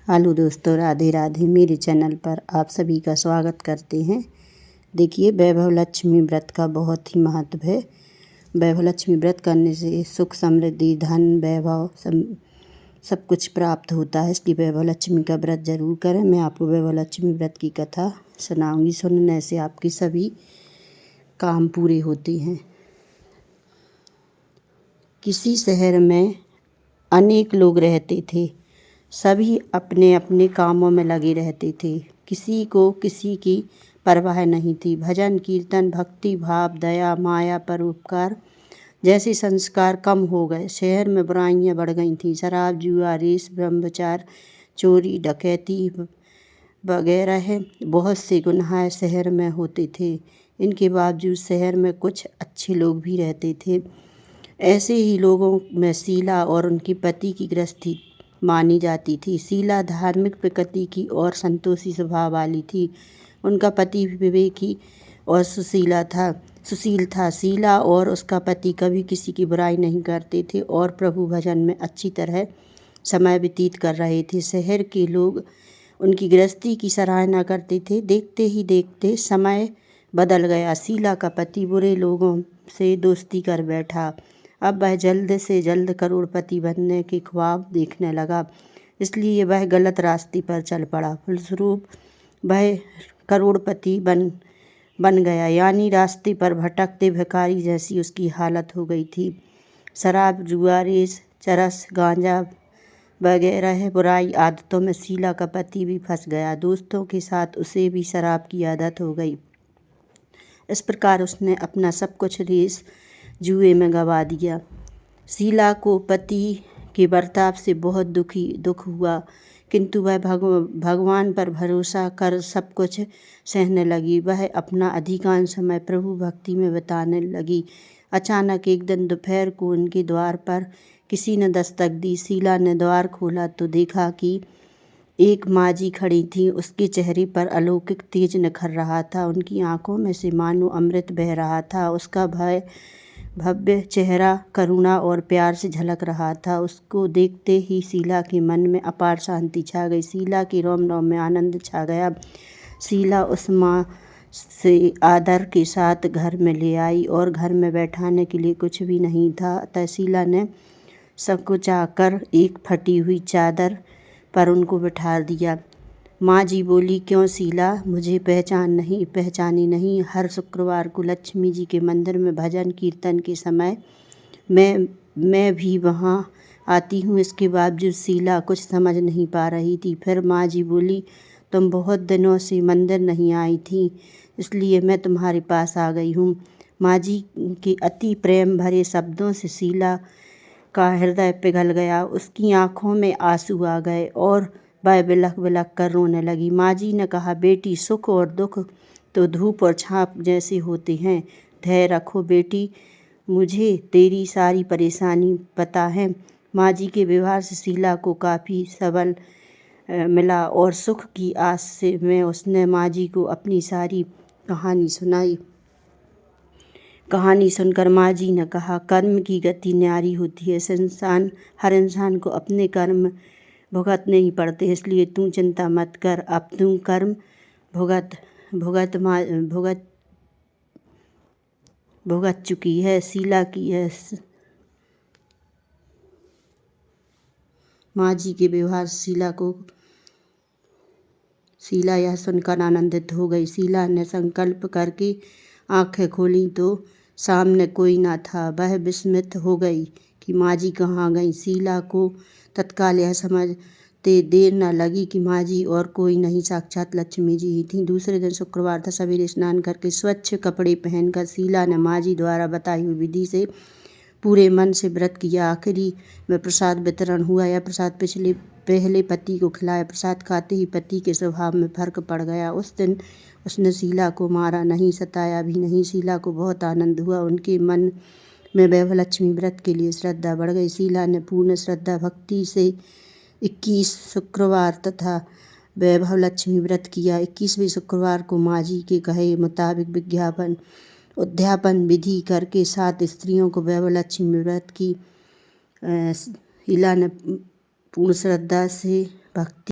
Hello दोस्तों, राधे राधे। मेरे channel पर आप सभी का स्वागत करते हैं। देखिए, वैभव लक्ष्मी व्रत का बहुत ही महत्व है। वैभव लक्ष्मी व्रत करने से सुख समृद्धि धन वैभव सब कुछ प्राप्त होता है, इसलिए वैभव लक्ष्मी का व्रत जरूर करें। मैं आपको वैभव लक्ष्मी व्रत की कथा सुनाऊंगी। सुनने से आपके सभी काम पूरे होते हैं। किसी शहर में अनेक लोग रहते थे। सभी अपने अपने कामों में लगे रहते थे। किसी को किसी की परवाह नहीं थी। भजन कीर्तन भक्ति भाव दया माया परोपकार जैसे संस्कार कम हो गए। शहर में बुराइयां बढ़ गई थीं। शराब जुआ रेस ब्रह्मचार चोरी डकैती वगैरह बहुत से गुनाह शहर में होते थे। इनके बावजूद शहर में कुछ अच्छे लोग भी रहते थे। ऐसे ही लोगों में शीला और उनके पति की गृहस्थी मानी जाती थी। शीला धार्मिक प्रकृति की और संतोषी स्वभाव वाली थी। उनका पति विवेकी और सुशील था। शीला और उसका पति कभी किसी की बुराई नहीं करते थे और प्रभु भजन में अच्छी तरह समय व्यतीत कर रहे थे। शहर के लोग उनकी गृहस्थी की सराहना करते थे। देखते ही देखते समय बदल गया। शीला का पति बुरे लोगों से दोस्ती कर बैठा। अब वह जल्द से जल्द करोड़पति बनने के ख्वाब देखने लगा, इसलिए वह गलत रास्ते पर चल पड़ा। फलस्वरूप वह करोड़पति बन गया, यानी रास्ते पर भटकते भिखारी जैसी उसकी हालत हो गई थी। शराब जुआ रेस चरस गांजा वगैरह बुराई आदतों में शीला का पति भी फंस गया। दोस्तों के साथ उसे भी शराब की आदत हो गई। इस प्रकार उसने अपना सब कुछ रेस जुए में गंवा दिया। शीला को पति के बर्ताव से बहुत दुख हुआ, किंतु वह भगवान पर भरोसा कर सब कुछ सहने लगी। वह अपना अधिकांश समय प्रभु भक्ति में बिताने लगी। अचानक एक दिन दोपहर को उनके द्वार पर किसी ने दस्तक दी। शीला ने द्वार खोला तो देखा कि एक माजी खड़ी थी। उसके चेहरे पर अलौकिक तेज निखर रहा था। उनकी आंखों में से मानो अमृत बह रहा था। उसका भव्य चेहरा करुणा और प्यार से झलक रहा था। उसको देखते ही शीला के मन में अपार शांति छा गई। शीला के रोम रोम में आनंद छा गया। शीला उस माँ से आदर के साथ घर में ले आई और घर में बैठाने के लिए कुछ भी नहीं था। अतः शीला ने संकोचाकर एक फटी हुई चादर पर उनको बिठा दिया। माँ जी बोली, क्यों शीला, मुझे पहचानी नहीं? हर शुक्रवार को लक्ष्मी जी के मंदिर में भजन कीर्तन के समय मैं भी वहाँ आती हूँ। इसके बावजूद शीला कुछ समझ नहीं पा रही थी। फिर माँ जी बोली, तुम बहुत दिनों से मंदिर नहीं आई थी, इसलिए मैं तुम्हारे पास आ गई हूँ। माँ जी के अति प्रेम भरे शब्दों से शीला का हृदय पिघल गया। उसकी आंखों में आंसू आ गए और वह बिलख बिलख कर रोने लगी। माँ जी ने कहा, बेटी, सुख और दुख तो धूप और छाँव जैसे होते हैं। धैर्य रखो बेटी, मुझे तेरी सारी परेशानी पता है। माँ जी के व्यवहार से शीला को काफ़ी सबल मिला और सुख की आस में उसने माँ जी को अपनी सारी कहानी सुनाई। कहानी सुनकर माँ जी ने कहा, कर्म की गति न्यारी होती है। हर इंसान को अपने कर्म भुगतने ही पड़ते हैं, इसलिए तू चिंता मत कर। अब तू कर्म भुगत चुकी है। माँ जी के व्यवहार शीला यह सुनकर आनंदित हो गई। शीला ने संकल्प करके आंखें खोली तो सामने कोई न था। वह विस्मित हो गई कि माँ जी कहाँ गई। शीला को तत्काल यह समझते देर न लगी कि माँ जी और कोई नहीं, साक्षात लक्ष्मी जी ही थीं। दूसरे दिन शुक्रवार था। सवेरे स्नान करके स्वच्छ कपड़े पहनकर शीला ने माँ जी द्वारा बताई हुई विधि से पूरे मन से व्रत किया। आखिरी में प्रसाद वितरण हुआ। यह प्रसाद पहले पति को खिलाया। प्रसाद खाते ही पति के स्वभाव में फर्क पड़ गया। उस दिन उसने शीला को मारा नहीं, सताया भी नहीं। शीला को बहुत आनंद हुआ। उनके मन में वैभव लक्ष्मी व्रत के लिए श्रद्धा बढ़ गई। शीला ने पूर्ण श्रद्धा भक्ति से 21 शुक्रवार तथा वैभव लक्ष्मी व्रत किया। 21वें शुक्रवार को माँ जी के कहे मुताबिक उद्यापन विधि करके 7 स्त्रियों को वैभव लक्ष्मी व्रत की शीला ने पूर्ण श्रद्धा से भक्ति